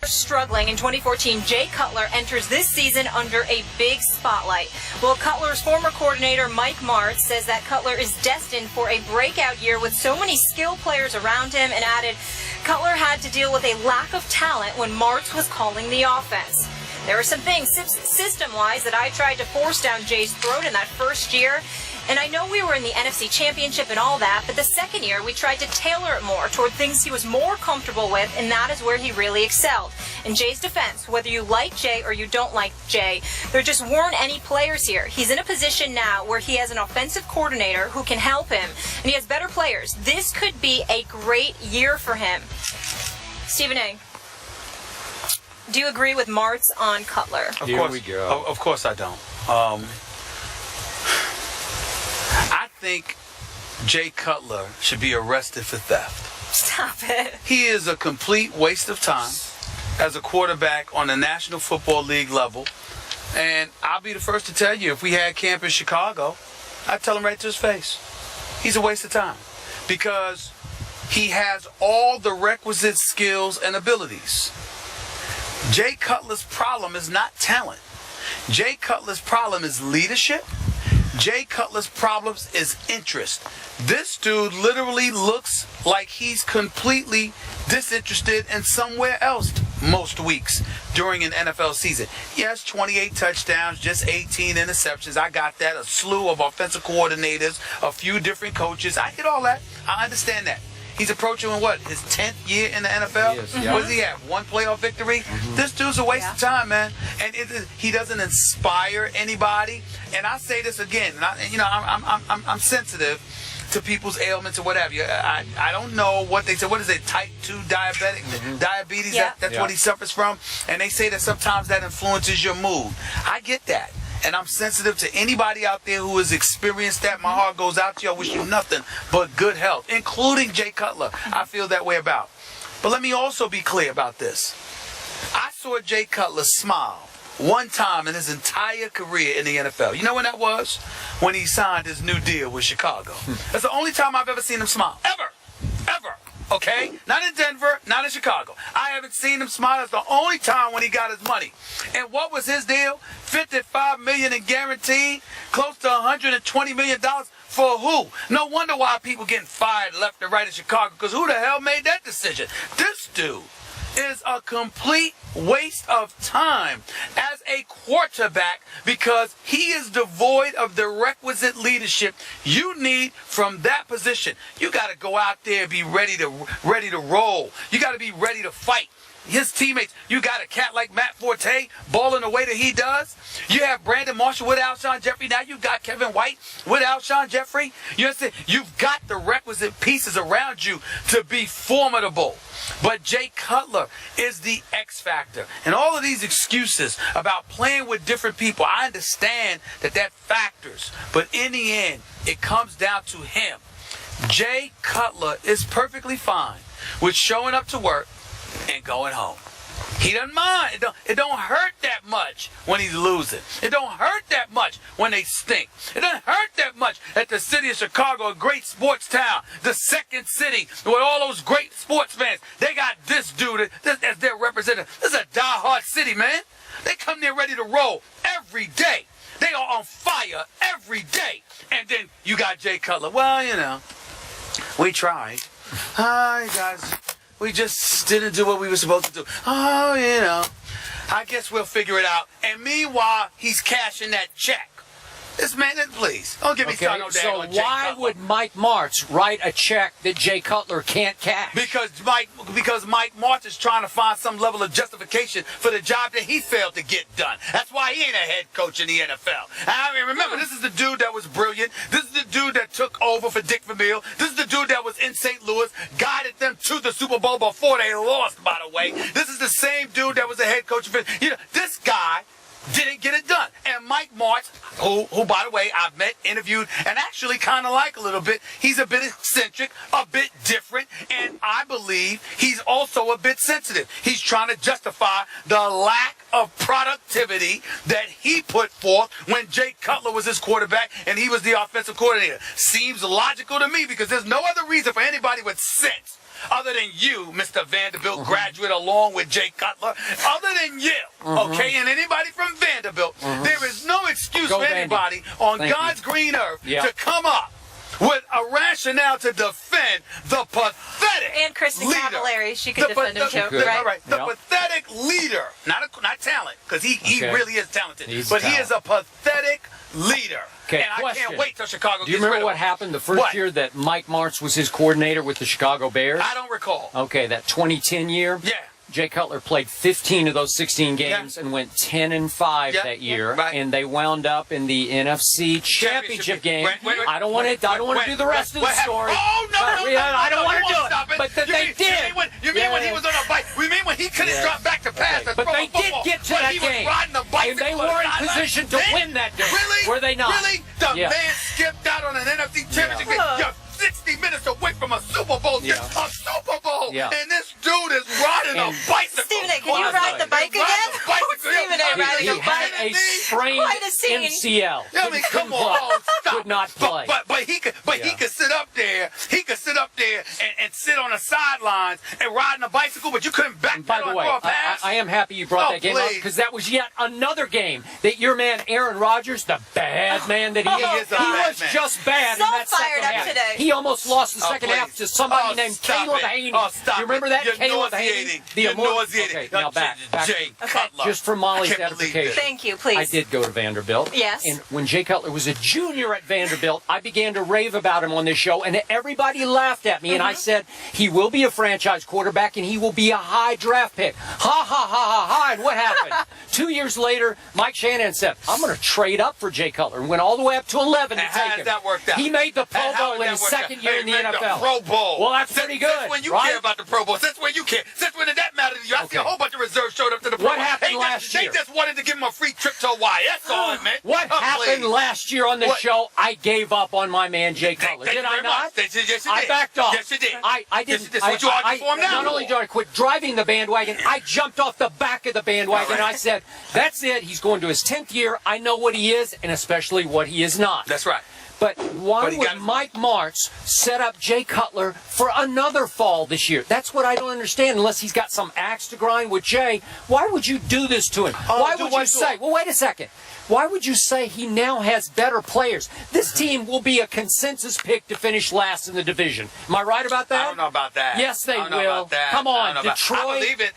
Struggling in 2014, Jay Cutler enters this season under a big spotlight. Well, Cutler's former coordinator, Mike Martz, says that Cutler is destined for a breakout year with so many skilled players around him, and added Cutler had to deal with a lack of talent when Martz was calling the offense. There are some things system-wise that I tried to force down Jay's throat in that first year. And I know we were in the NFC Championship and all that, but the second year we tried to tailor it more toward things he was more comfortable with, and that is where he really excelled. In Jay's defense, whether you like Jay or you don't like Jay, there just weren't any players here. He's in a position now where he has an offensive coordinator who can help him, and he has better players. This could be a great year for him. Stephen A., do you agree with Martz on Cutler? Here we go. Of course I don't. I think Jay Cutler should be arrested for theft. Stop it. He is a complete waste of time as a quarterback on the National Football League level. And I'll be the first to tell you, if we had camp in Chicago, I'd tell him right to his face. He's a waste of time because he has all the requisite skills and abilities. Jay Cutler's problem is not talent. Jay Cutler's problem is leadership. Jay Cutler's problems is interest. This dude literally looks like he's completely disinterested in somewhere else most weeks during an NFL season. Yes, 28 touchdowns, just 18 interceptions. I got that. A slew of offensive coordinators, a few different coaches. I get all that. I understand that. He's approaching, what, his 10th year in the NFL? What does he have? One playoff victory? This dude's a waste of time, man. And he doesn't inspire anybody. And I say this again, and I'm sensitive to people's ailments or whatever. I don't know what they say. What is it? Type 2 diabetes? Yeah. That's what he suffers from. And they say that sometimes that influences your mood. I get that. And I'm sensitive to anybody out there who has experienced that. My heart goes out to you. I wish you nothing but good health, including Jay Cutler. I feel that way about. But let me also be clear about this. I saw Jay Cutler smile one time in his entire career in the NFL. You know when that was? When he signed his new deal with Chicago. That's the only time I've ever seen him smile. Ever. Okay? Not in Denver, not in Chicago. I haven't seen him smile. That's the only time when he got his money. And what was his deal? $55 million in guaranteed, close to $120 million for who? No wonder why people getting fired left and right in Chicago, because who the hell made that decision? This dude is a complete waste of time as a quarterback because he is devoid of the requisite leadership you need from that position. You got to go out there and be ready to roll. You got to be ready to fight. His teammates, you got a cat like Matt Forte balling the way that he does. You have Brandon Marshall with Alshon Jeffrey. Now you got Kevin White with Alshon Jeffrey. You understand? You've got the requisite pieces around you to be formidable. But Jay Cutler is the X factor. And all of these excuses about playing with different people, I understand that factors. But in the end, it comes down to him. Jay Cutler is perfectly fine with showing up to work and going home. He doesn't mind. It don't hurt that much when he's losing. It don't hurt that much when they stink. It doesn't hurt that much at the city of Chicago, a great sports town, the second city with all those great sports fans. They got this dude as their representative. This is a die-hard city, man. They come there ready to roll every day. They are on fire every day. And then you got Jay Cutler. Well, we tried. Hi, guys. We just didn't do what we were supposed to do. I guess we'll figure it out. And meanwhile, he's cashing that check. This man, please, don't give me started on Jay Cutler. So why would Mike Martz write a check that Jay Cutler can't cash? Because Mike Martz is trying to find some level of justification for the job that he failed to get done. That's why he ain't a head coach in the NFL. I mean, remember, this is the dude that was brilliant. This is the dude that took over for Dick Vermeil. This is the dude that was in St. Louis, guided them to the Super Bowl before they lost, by the way. This is the same dude that was a head coach. This guy didn't get it done. And Mike Martz, who by the way, I've met, interviewed, and actually kind of like a little bit. He's a bit eccentric, a bit different, and I believe he's also a bit sensitive. He's trying to justify the lack of productivity that he put forth when Jay Cutler was his quarterback and he was the offensive coordinator. Seems logical to me because there's no other reason for anybody with sense other than you, Mr. Vanderbilt graduate, along with Jay Cutler, other than you, okay, and anybody from Vanderbilt, there is no excuse Go for anybody on Thank God's green earth Yeah. to come up with a rationale to defend the pathetic And Kristen leader. Cavallari, she could defend him too, right? All right, the Yep. pathetic leader, not talent, because he Okay. really is talented, He's but he is a pathetic leader. Okay, and I question. can't wait till Chicago Do you gets rid remember of what him. happened the first What? year that Mike Martz was his coordinator with the Chicago Bears? I don't recall. Okay, that 2010 year? Yeah. Jay Cutler played 15 of those 16 games and went 10-5 Yeah. that year, Right. and they wound up in the NFC Championship game. I don't want to do the rest of the story. Oh no! I don't want to do Stop it. But that they did. You mean when he was on a bike? You mean when he couldn't drop back to pass? Okay. But they did get to that game, and they were in position to win that game. Really? Were they not? Really? The Yeah. man skipped out on an NFC Championship game. Yeah. You're 60 minutes away from a Super Bowl. Yeah. A Super Bowl. Yeah. And this dude is riding a bicycle. Stephen A., can you Well, ride the bike He's riding again? a bicycle. Stephen A. riding He a had bike. a sprained Quite a scene. MCL. Yeah, I mean, come on, stop. Could not play. But he could sit up there. He could sit up there and sit on the sidelines and ride a bicycle. But you couldn't back And by that the on way, for a pass. I am happy you brought Oh, that game up please. because that was yet another game that your man Aaron Rodgers, the bad man that he is a bad was man. just bad So in that fired second up half. today. He almost lost the second please. half to somebody named stop Caleb it. Haney. Oh, stop You remember it. that? You're Caleb nauseating. Haney? You're nauseating. Okay, now back. Jay Okay. Cutler. Just for Molly's I can't believe edification. this. Thank you, please. I did go to Vanderbilt. Yes. And when Jay Cutler was a junior at Vanderbilt, I began to rave about him on this show, and everybody laughed at me. And I said, he will be a franchise quarterback, and he will be a high draft pick. Ha, ha, ha, ha, ha. And what happened? 2 years later, Mike Shanahan said, I'm going to trade up for Jay Cutler, and went all the way up to 11 to And take how him. has that worked out? He made the Pro And how Bowl has in his that worked second out? year in the He made NFL. Pro Bowl. Well, that's pretty good, Since when you right? care about the Pro Bowl? Since when you care? Since when did that matter to you? I see a Okay. whole bunch of reserves showed up to the Pro What Bowl. happened last year? They just wanted to give him a free trip to Hawaii. That's all it meant. What Oh, happened please. last year on the What? show? I gave up on my man Jay Cutler. Thank Did you I very not? much. Yes, you did. I backed off. Yes, you did. I Yes, didn't. you did. So would you argue for him now? Not only did I quit driving the bandwagon, I jumped off the back of the bandwagon. And I said, that's it. He's going to his 10th year. I know what he is, and especially what he is not. That's right. But why But he would got- Mike Martz set up Jay Cutler for another fall this year? That's what I don't understand. Unless he's got some axe to grind with Jay, why would you do this to him? Why do would what you to say? him? Well, wait a second. Why would you say he now has better players? This team will be a consensus pick to finish last in the division. Am I right about that? I don't know about that. Yes, they I don't know will. about that. Come I on, don't know about- Detroit.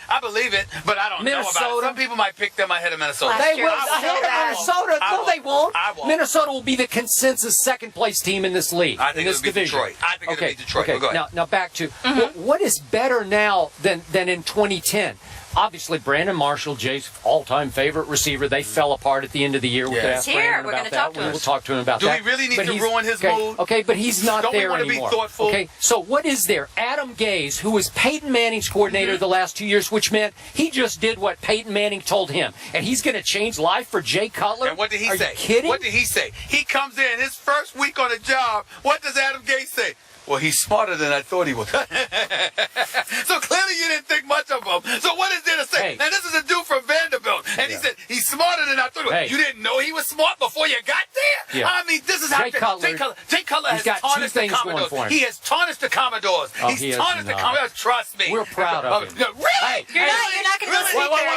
I believe it, but I don't know about Minnesota. it. Some people might pick them ahead of Minnesota. Last They year will. was so Ahead of bad. Minnesota. I No, won't. they won't. I won't. Minnesota will be the consensus second-place team in this league. I think in this it'll be division. Detroit. I think it'll be Detroit. Okay. But go ahead. Now back to what is better now than in 2010? Obviously, Brandon Marshall, Jay's all-time favorite receiver, they fell apart at the end of the year. We Yeah. could He's ask here. Brandon We're about gonna that. talk to We him. will talk to him about Do that. we really need But to he's- ruin his okay, mood? Okay, but he's not Don't we there wanna be anymore. thoughtful? Okay, so what is there? Adam Gase, who was Peyton Manning's coordinator the last 2 years, which meant he just did what Peyton Manning told him, and he's going to change life for Jay Cutler? And what did he Are say? you kidding? What did he say? He comes in his first week on the job. What does Adam Gase say? Well, he's smarter than I thought he was. So clearly you didn't think much of him. So what is there to say? Hey. Now this is a dude from Vanderbilt, and he said he's smarter than I thought he was. Hey. You didn't know he was smart before you got there? Yeah. I mean, this is how Jay Cutler, Jay Cutler he's has got two tarnished the things going Commodores. for him. He has tarnished the Commodores. Oh, He's he has tarnished the not. Commodores. Trust me. We're proud of him. No, really? Hey, You're not going to Really? speak there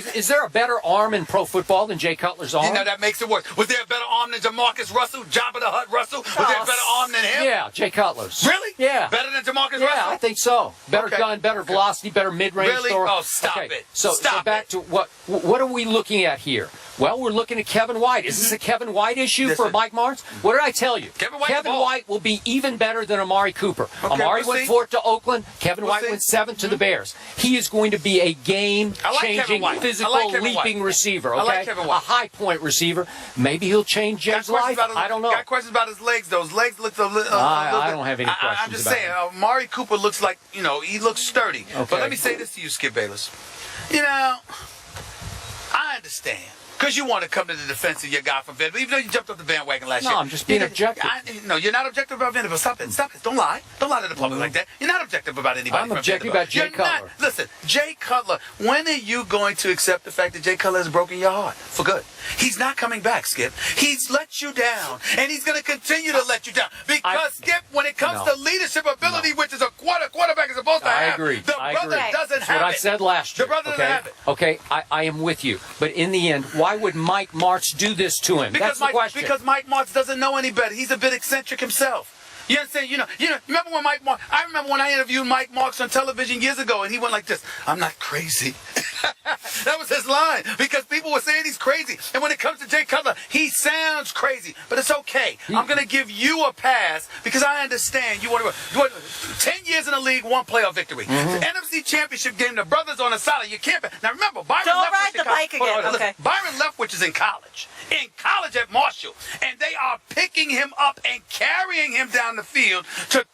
again. Is there a better arm in pro football than Jay Cutler's arm? You know, that makes it worse. Was there a better arm than Jamarcus Russell? Jabba the Hutt Russell? Was there a better arm than him? Yeah, Jay Cutler's. Really? Yeah. Better than Jamarcus Yeah, Russell? I think so. Better Okay. gun, better velocity, better mid-range Really? thrower. Oh, stop Okay, it. So Stop back it. to what are we looking at here? Well, we're looking at Kevin White. Is this a Kevin White issue for Listen. Mike Martz? What did I tell you? Kevin White's ball. White will be even better than Amari Cooper. Okay, Amari we'll went see. 4th to Oakland. Kevin We'll White see. went 7th to the Bears. He is going to be a I like Kevin game-changing, White. I physical, like Kevin White. leaping receiver. I Okay, like Kevin White. a high-point receiver. Maybe he'll change Jay's life. I don't know. Got questions about his legs. Those legs look a little I bit- don't have any I'm questions just about saying, him. Amari Cooper looks like, he looks sturdy. Okay. But let me say this to you, Skip Bayless. I understand. Because you want to come to the defense of your guy from Vanderbilt, even though you jumped off the bandwagon last year. No, I'm just being objective. No, you're not objective about Vanderbilt. Stop it. Stop it. Don't lie. Don't lie to the public like that. You're not objective about anybody I'm from objective Vanderbilt. about Jay Cutler. Listen, Jay Cutler, when are you going to accept the fact that Jay Cutler has broken your heart for good? He's not coming back, Skip. He's let you down, and he's going to continue to let you down. Because, Skip, when it comes to leadership ability, which is a quarterback is supposed to have, agree. the brother doesn't That's have what I it. said last year. The brother doesn't have it. Okay, I am with you. But in the end, why would Mike Martz do this to him? That's the question. Because Mike Martz doesn't know any better. He's a bit eccentric himself. You understand? You know. Remember when I remember when I interviewed Mike Martz on television years ago, and he went like this: "I'm not crazy." That was his line, because people were saying he's crazy. And when it comes to Jay Cutler, he sounds crazy, but it's okay. I'm going to give you a pass because I understand you want to. 10 years in the league, 1 playoff victory. The NFC Championship game, the brothers on the side. You can't. Now remember, Byron Don't Leftwich ride the bike again. listen, Okay. Byron Leftwich is in college at Marshall, and they are picking him up and carrying him down the field to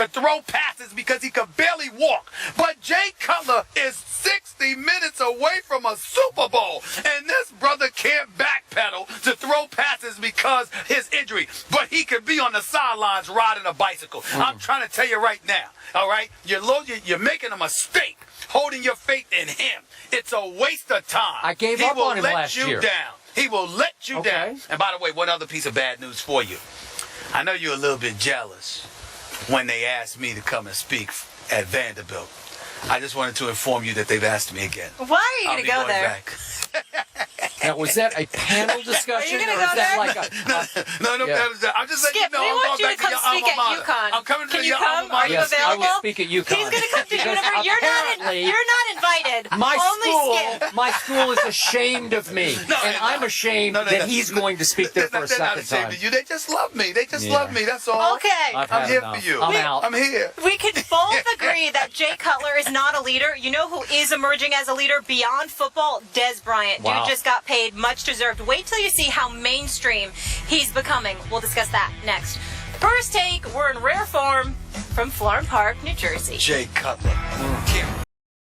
throw passes because he could barely walk. But Jay Cutler is 60 minutes away from a Super Bowl, and this brother can't backpedal to throw passes because his injury. But he could be on the sidelines riding a bicycle. I'm trying to tell you right now, all right? You're making a mistake holding your faith in him. It's a waste of time. I gave up on him last year. He will let you down. He will let you down. And by the way, one other piece of bad news for you. I know you're a little bit jealous when they asked me to come and speak at Vanderbilt. I just wanted to inform you that they've asked me again. Why are you going to go there? Back. Now, was that a panel discussion, gonna or go is that there? like a... No, Yeah. I'm just letting Skip, you know. we want you to I'm going come back speak your at alma mater. UConn. I'm coming to Can you your come? alma Are you mater. Yes, I available? will speak at UConn. He's going to come to Because Juniper. apparently- You're not invited. Only Skip. My school is ashamed of me, and I'm ashamed that he's going to speak there for a They're not second ashamed time. of you. They just love me. They just love me. That's all. Okay. I've I'm had here enough. for you. I'm out. I'm here. We could both agree that Jay Cutler is not a leader. You know who is emerging as a leader beyond football? Des Bryant. Wow. Dude just got paid, much deserved. Wait till you see how mainstream he's becoming. We'll discuss that next. First take, we're in rare form from Florham Park, New Jersey. Jay Cutler. Can't